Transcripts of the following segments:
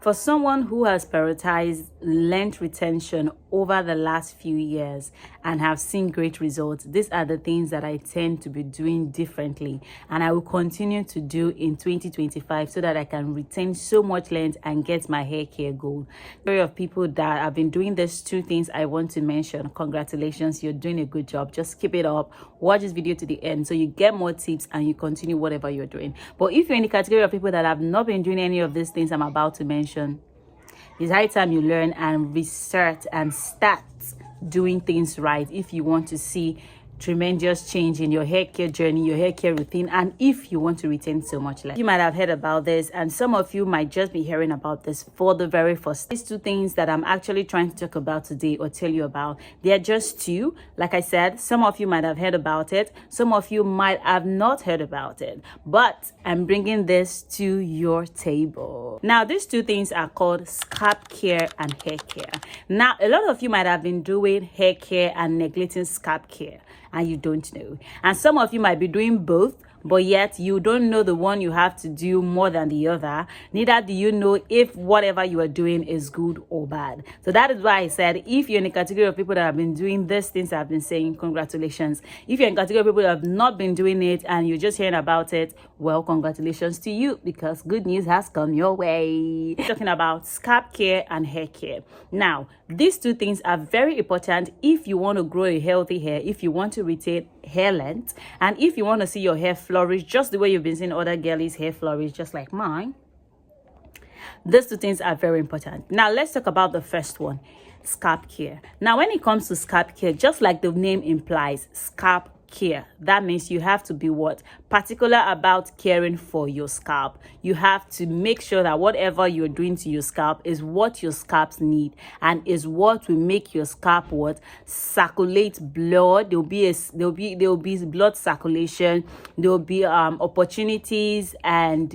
For someone who has prioritized length retention over the last few years and have seen great results, these are the things that I tend to be doing differently, and I will continue to do in 2025 so that I can retain so much length and get my hair care goal. Story of people that have been doing these two things I want to mention. Congratulations, you're doing a good job. Just keep it up. Watch this video to the end so you get more tips and you continue whatever you're doing. But if you're in the category of people that have not been doing any of these things I'm about to mention, it's high time you learn and research and start doing things right if you want to see tremendous change in your hair care journey, your hair care routine, and if you want to retain so much length. You might have heard about this, and some of you might just be hearing about this for the very first. These two things that I'm actually trying to talk about today or tell you about, they're just two. Like I said, some of you might have heard about it, some of you might have not heard about it, but I'm bringing this to your table. Now, these two things are called scalp care and hair care. Now, a lot of you might have been doing hair care and neglecting scalp care, and you don't know. And some of you might be doing both, but yet you don't know the one you have to do more than the other. Neither do you know if whatever you are doing is good or bad. So that is why I said, if you're in a category of people that have been doing these things I've been saying, congratulations. If you're in a category of people that have not been doing it and you're just hearing about it, well, congratulations to you, because good news has come your way. We're talking about scalp care and hair care. Now, these two things are very important if you want to grow a healthy hair, if you want to retain hair length, and if you want to see your hair flourish just the way you've been seeing other girlies' hair flourish, just like mine. These two things are very important. Now, let's talk about the first one, scalp care. Now, when it comes to scalp care, just like the name implies, scalp care, that means you have to be what? Particular about caring for your scalp. You have to make sure that whatever you're doing to your scalp is what your scalps need and is what will make your scalp what? Circulate blood. There'll be blood circulation. There'll be opportunities and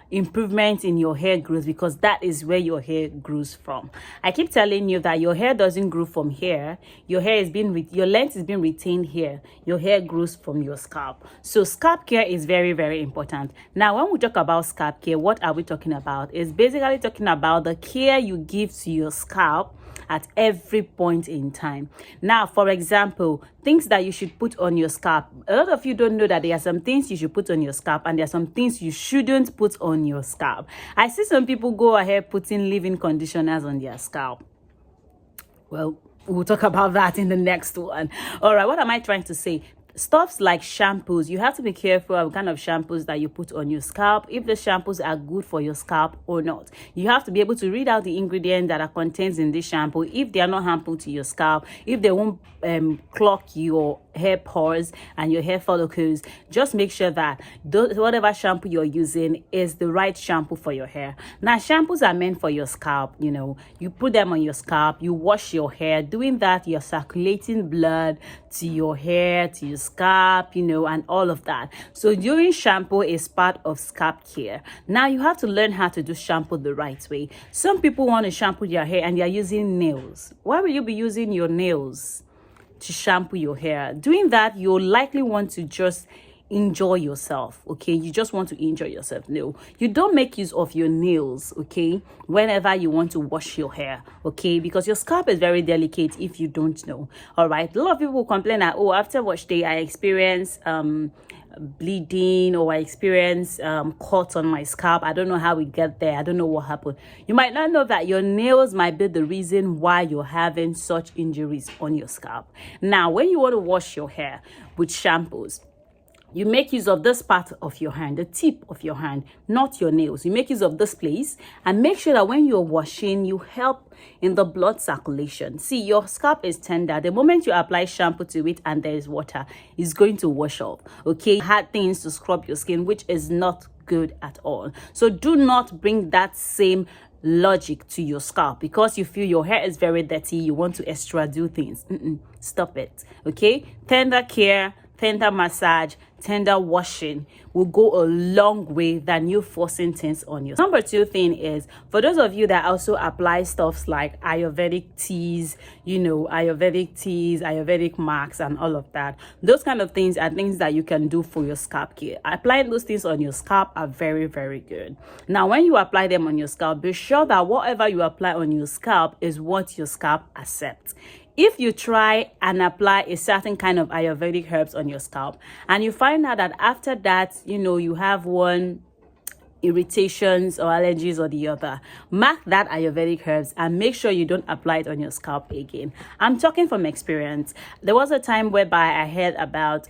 improvement in your hair growth, because that is where your hair grows from. I keep telling you that your hair doesn't grow from here. Your length is being retained here. Your hair grows from your scalp. So scalp care is very, very important. Now, when we talk about scalp care, what are we talking about? It's basically talking about the care you give to your scalp at every point in time. Now, for example, things that you should put on your scalp. A lot of you don't know that there are some things you should put on your scalp and there are some things you shouldn't put on your scalp. I see some people go ahead putting leave-in conditioners on their scalp. Well, we'll talk about that in the next one. All right, what am I trying to say? Stuffs like shampoos, you have to be careful of kind of shampoos that you put on your scalp, if the shampoos are good for your scalp or not. You have to be able to read out the ingredients that are contained in this shampoo, if they are not harmful to your scalp, if they won't clog your hair pores and your hair follicles. Just make sure that whatever shampoo you're using is the right shampoo for your hair. Now, shampoos are meant for your scalp. You put them on your scalp, you wash your hair. Doing that, you're circulating blood to your hair, to your scalp, and all of that. So doing shampoo is part of scalp care. Now, you have to learn how to do shampoo the right way. Some people want to shampoo their hair and they're using nails. Why will you be using your nails to shampoo your hair? Doing that, you'll likely want to just enjoy yourself. Okay, you just want to enjoy yourself. No, you don't make use of your nails, okay, whenever you want to wash your hair, okay, because your scalp is very delicate if you don't know. All right, a lot of people complain that, oh, after wash day I experience bleeding, or I experience cuts on my scalp. I don't know how we get there. I don't know what happened. You might not know that your nails might be the reason why you're having such injuries on your scalp. Now, when you want to wash your hair with shampoos, you make use of this part of your hand, the tip of your hand, not your nails. You make use of this place and make sure that when you're washing, you help in the blood circulation. See, your scalp is tender. The moment you apply shampoo to it and there is water, it's going to wash off. Okay, hard things to scrub your skin, which is not good at all. So do not bring that same logic to your scalp because you feel your hair is very dirty. You want to extra do things. Stop it. Okay, tender care, tender massage, tender washing will go a long way than you forcing things on you. Number two thing is, for those of you that also apply stuffs like Ayurvedic teas, Ayurvedic marks and all of that, those kind of things are things that you can do for your scalp care. Applying those things on your scalp are very, very good. Now, when you apply them on your scalp, be sure that whatever you apply on your scalp is what your scalp accepts. If you try and apply a certain kind of Ayurvedic herbs on your scalp and you find out that after that, you have one irritations or allergies or the other, mark that Ayurvedic herbs and make sure you don't apply it on your scalp again. I'm talking from experience. There was a time whereby I heard about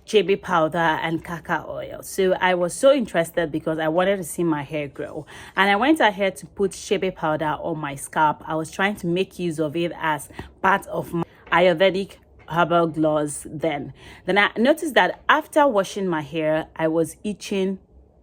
chebe powder and cacao oil, so I was so interested because I wanted to see my hair grow, and I went ahead to put chebe powder on my scalp. I was trying to make use of it as part of my Ayurvedic herbal gloss. Then I noticed that after washing my hair, I was itching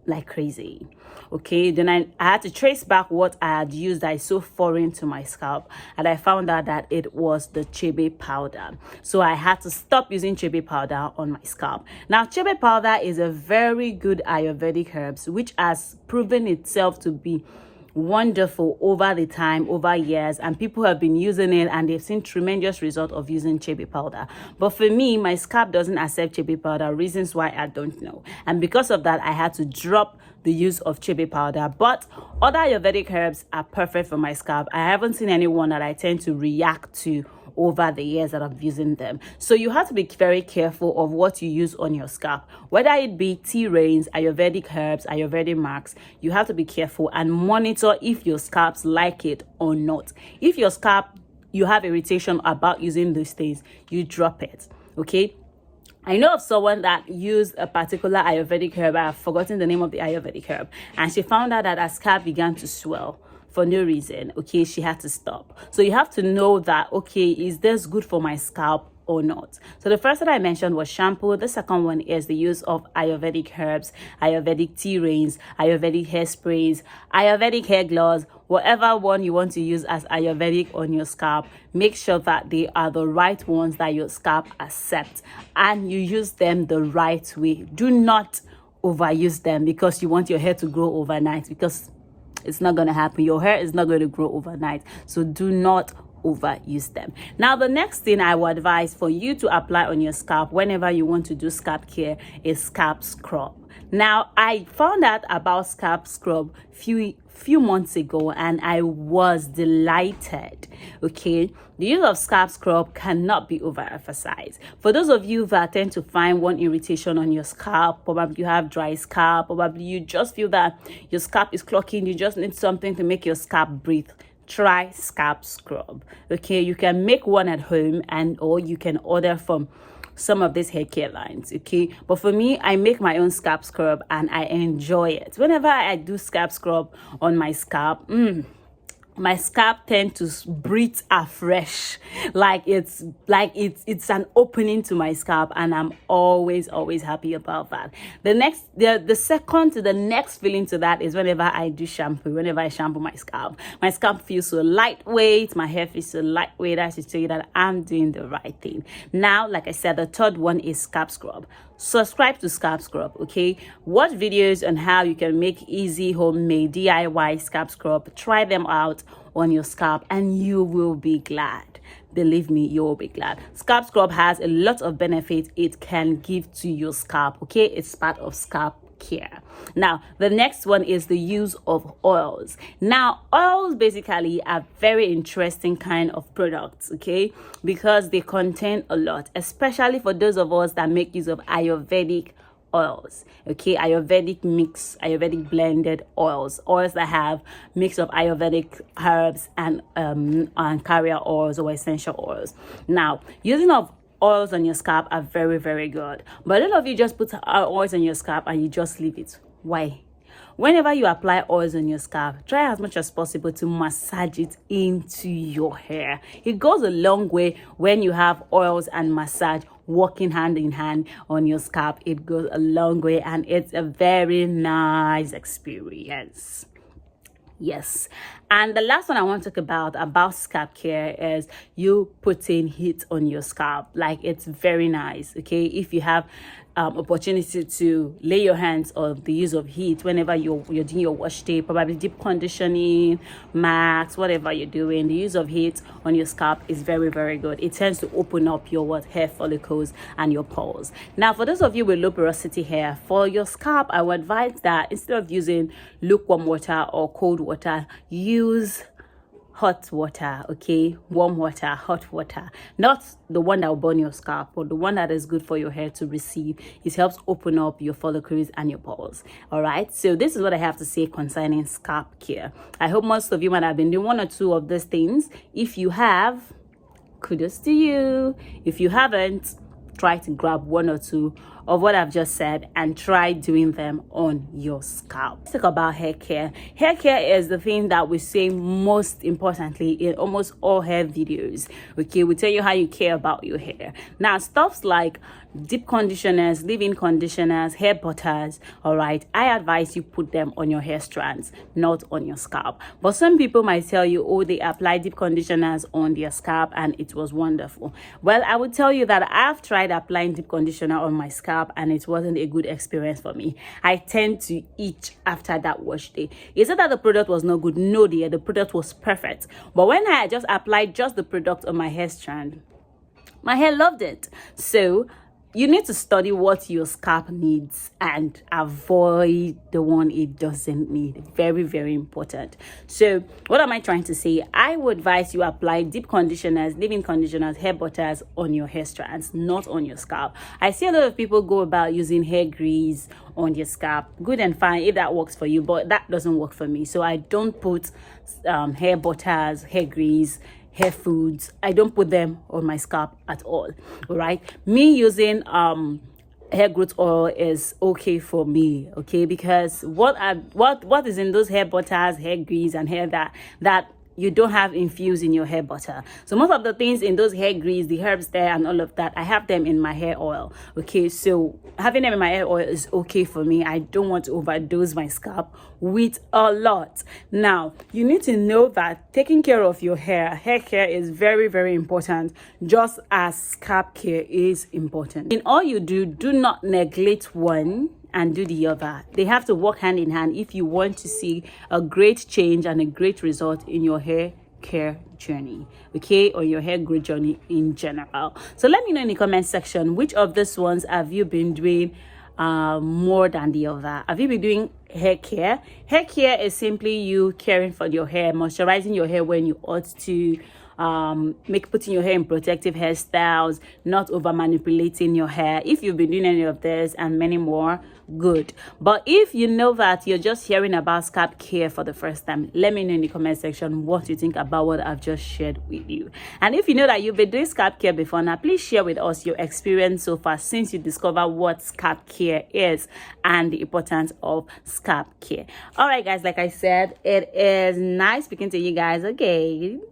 like crazy. Okay, then I had to trace back what I had used that is so foreign to my scalp, and I found out that it was the chebe powder. So I had to stop using chebe powder on my scalp. Now, chebe powder is a very good Ayurvedic herbs which has proven itself to be wonderful over years, and people have been using it and they've seen tremendous result of using chebe powder. But for me, my scalp doesn't accept chebe powder, reasons why I don't know, and because of that I had to drop the use of chebe powder. But other Ayurvedic herbs are perfect for my scalp. I haven't seen anyone that I tend to react to over the years that I'm using them. So you have to be very careful of what you use on your scalp, whether it be tea rains, Ayurvedic herbs, Ayurvedic marks. You have to be careful and monitor if your scalps like it or not. If your scalp, you have irritation about using those things, you drop it. Okay, I know of someone that used a particular Ayurvedic herb. I've forgotten the name of the Ayurvedic herb, and she found out that her scalp began to swell for no reason. Okay, she had to stop. So you have to know that, okay, is this good for my scalp or not? So the first that I mentioned was shampoo. The second one is the use of Ayurvedic herbs, Ayurvedic tea rains, Ayurvedic hairsprays, Ayurvedic hair gloss, whatever one you want to use as Ayurvedic on your scalp. Make sure that they are the right ones that your scalp accepts and you use them the right way. Do not overuse them because you want your hair to grow overnight, because it's not going to happen. Your hair is not going to grow overnight. So do not overuse them. Now, the next thing I would advise for you to apply on your scalp whenever you want to do scalp care is scalp scrub. Now, I found out about scalp scrub few months ago and I was delighted. Okay, the use of scalp scrub cannot be overemphasized. For those of you that tend to find one irritation on your scalp, probably you have dry scalp, probably you just feel that your scalp is clogging, you just need something to make your scalp breathe, try scalp scrub. Okay, you can make one at home or you can order from some of these hair care lines. Okay, but for me, I make my own scalp scrub and I enjoy it. Whenever I do scalp scrub on my scalp, my scalp tend to breathe afresh, like it's an opening to my scalp, and I'm always happy about that. The second to the next feeling to that is whenever I do shampoo. Whenever I shampoo my scalp feels so lightweight, my hair feels so lightweight. I should tell you that I'm doing the right thing. Now, like I said, the third one is scalp scrub. Subscribe to Scalp Scrub. Okay, watch videos on how you can make easy homemade DIY scalp scrub. Try them out on your scalp and you will be glad. Believe me, you will be glad. Scalp scrub has a lot of benefits it can give to your scalp. Okay, it's part of scalp care. Now, the next one is the use of oils. Now, oils basically are very interesting kind of products, okay, because they contain a lot, especially for those of us that make use of Ayurvedic oils. Okay, Ayurvedic mix, Ayurvedic blended oils that have mix of Ayurvedic herbs and carrier oils or essential oils. Now, using of oils on your scalp are very good, but a lot of you just put oils on your scalp and you just leave it. Why? Whenever you apply oils on your scalp, try as much as possible to massage it into your hair. It goes a long way when you have oils and massage working hand in hand on your scalp. It goes a long way and it's a very nice experience. Yes, and the last one I want to talk about scalp care is you putting heat on your scalp. Like, it's very nice. Okay, if you have opportunity to lay your hands on the use of heat whenever you're doing your wash day, probably deep conditioning, max, whatever you're doing. The use of heat on your scalp is very, very good. It tends to open up your hair follicles and your pores. Now, for those of you with low porosity hair, for your scalp, I would advise that instead of using lukewarm water or cold water, use hot water. Okay, warm water, hot water, not the one that will burn your scalp, but the one that is good for your hair to receive. It helps open up your follicles and your pores. All right, so this is what I have to say concerning scalp care. I hope most of you might have been doing one or two of these things. If you have, kudos to you. If you haven't, try to grab one or two of what I've just said and try doing them on your scalp. Let's talk about hair care. Hair care is the thing that we say most importantly in almost all hair videos. Okay, we tell you how you care about your hair. Now, stuffs like deep conditioners, leave-in conditioners, hair butters, all right, I advise you put them on your hair strands, not on your scalp. But some people might tell you, oh, they apply deep conditioners on their scalp and it was wonderful. Well, I would tell you that I've tried applying deep conditioner on my scalp and it wasn't a good experience for me. I tend to itch after that wash day. Is it that the product was not good? No, dear, the product was perfect. But when I just applied just the product on my hair strand, my hair loved it. So you need to study what your scalp needs and avoid the one it doesn't need. Very, very important. So what am I trying to say? I would advise you apply deep conditioners, leave-in conditioners, hair butters on your hair strands, not on your scalp. I see a lot of people go about using hair grease on your scalp. Good and fine if that works for you, but that doesn't work for me. So I don't put hair butters, hair grease, hair foods. I don't put them on my scalp at all. All right, me using hair growth oil is okay for me, okay, because what is in those hair butters, hair grease, and hair that you don't have infused in your hair butter. So most of the things in those hair grease, the herbs there and all of that, I have them in my hair oil. Okay, so having them in my hair oil is okay for me. I don't want to overdose my scalp with a lot. Now, you need to know that taking care of your hair care is very, very important, just as scalp care is important. In all you do, do not neglect one and do the other. They have to work hand in hand if you want to see a great change and a great result in your hair care journey, okay, or your hair growth journey in general. So let me know in the comment section, which of these ones have you been doing more than the other? Have you been doing hair care? Hair care is simply you caring for your hair, moisturizing your hair when you ought to, putting your hair in protective hairstyles, not over manipulating your hair. If you've been doing any of this and many more, good. But if you know that you're just hearing about scalp care for the first time, let me know in the comment section what you think about what I've just shared with you. And if you know that you've been doing scalp care before, now please share with us your experience so far since you discovered what scalp care is and the importance of scalp care. All right, guys, like I said, it is nice speaking to you guys again.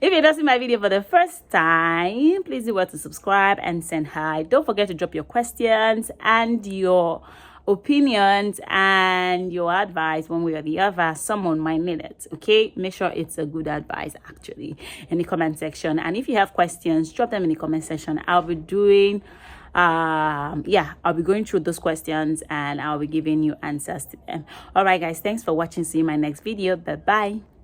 If you're watching my video for the first time, please do well to subscribe and send hi. Don't forget to drop your questions and your opinions and your advice one way or the other. Someone might need it, okay? Make sure it's a good advice actually in the comment section. And if you have questions, drop them in the comment section. I'll be doing I'll be going through those questions and I'll be giving you answers to them. All right, guys, thanks for watching. See you in my next video. Bye bye.